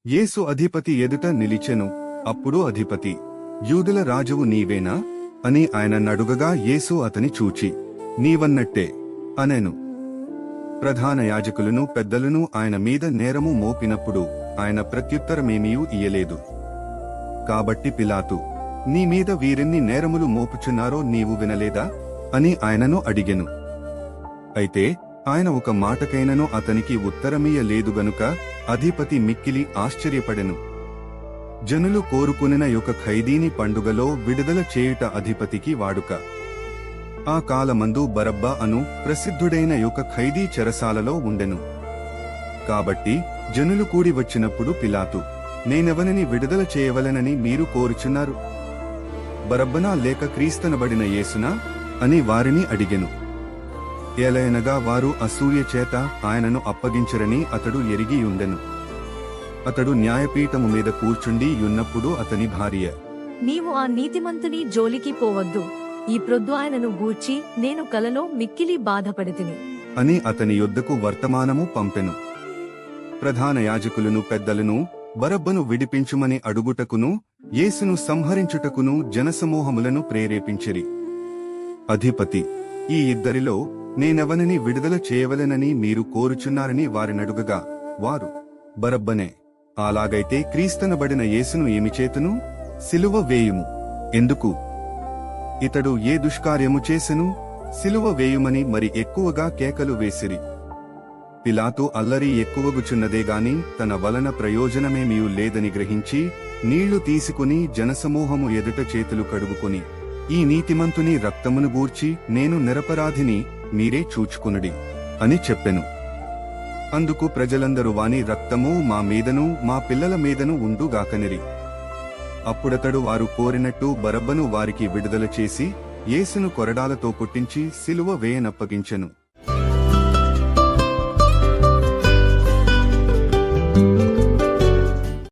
యేసు అధిపతి ఎదుట నిలిచెను. అప్పుడు అధిపతి, యూదుల రాజువు నీవేనా అని ఆయన నడుగగా యేసు అతని చూచి, నీవన్నట్టే అనెను. ప్రధాన యాజకులను పెద్దలను ఆయన మీద నేరము మోపినప్పుడు ఆయన ప్రత్యుత్తరమేమీయూ ఇయ్యలేదు. కాబట్టి పిలాతు, నీ మీద వీరెన్ని నేరములు మోపుచున్నారో నీవు వినలేదా అని ఆయనను అడిగెను. అయితే ఆయన ఒక మాటకైనను అతనికి ఉత్తరమియ్యలేదు గనుక అధిపతి మిక్కిలి ఆశ్చర్యపడెను. జనులు కోరుకునిన యొక్క ఖైదీని పండుగలో విడుదల చేయుట అధిపతికి వాడుక. ఆ కాలమందు బరబ్బా అను ప్రసిద్ధుడైన యొక్క ఖైదీ చెరసాలలో ఉండెను. కాబట్టి జనులు కూడి వచ్చినప్పుడు పిలాతు, నేనెవనని విడుదల చేయవలెనని మీరు కోరుచున్నారు? బరబ్బనా లేక క్రీస్తనబడిన యేసునా అని వారిని అడిగెను. ఏలయనగా వారు అసూయ చేత ఆయనను అప్పగించరని అతడు ఎరిగియుండెను. అతడు న్యాయపీఠము మీద కూర్చుండి యున్నప్పుడు అతని భార్య, నీవు ఆ నీతిమంతుని జోలికి పోవద్దు, ఈ ప్రొద్దు ఆయనను గూర్చి నేను కలలో మిక్కిలి బాధపడితిని అని అతని యొద్దకు వర్తమానము పంపెను. ప్రధాన యాజకులను పెద్దలను బరబ్బను విడిపించుమని అడుగుటకును యేసును సంహరించుటకును జనసమూహములను ప్రేరేపించిరి. అధిపతి, ఈ ఇద్దరిలో నేనెవనని విడుదల చేయవలెనని మీరు కోరుచున్నారని వారినడుగగా వారు, బరబ్బనే. అలాగైతే క్రీస్తనబడిన యేసును ఏమి చేతును? సిలువ వేయుము. ఎందుకు? ఇతడు ఏ దుష్కార్యము చేసెను? సిలువ వేయుమని మరి ఎక్కువగా కేకలు వేసిరి. పిలాతు అల్లరి ఎక్కువగుచున్నదేగాని తన వలన ప్రయోజనమేమీయూ లేదని గ్రహించి నీళ్లు తీసుకుని జనసమూహము ఎదుట చేతులు కడుగుకుని, ఈ నీతిమంతుని రక్తమును గూర్చి నేను నిరపరాధిని, మీరే చూచుకునుడి అని చెప్పెను. అందుకు ప్రజలందరూ వాని రక్తము మా మీదను మా పిల్లల మీదను ఉండుగాకనిరి. అప్పుడతడు వారు కోరినట్టు బరబ్బను వారికి విడుదల చేసి యేసును కొరడాలతో కొట్టించి సిలువ వేయనప్పగించెను.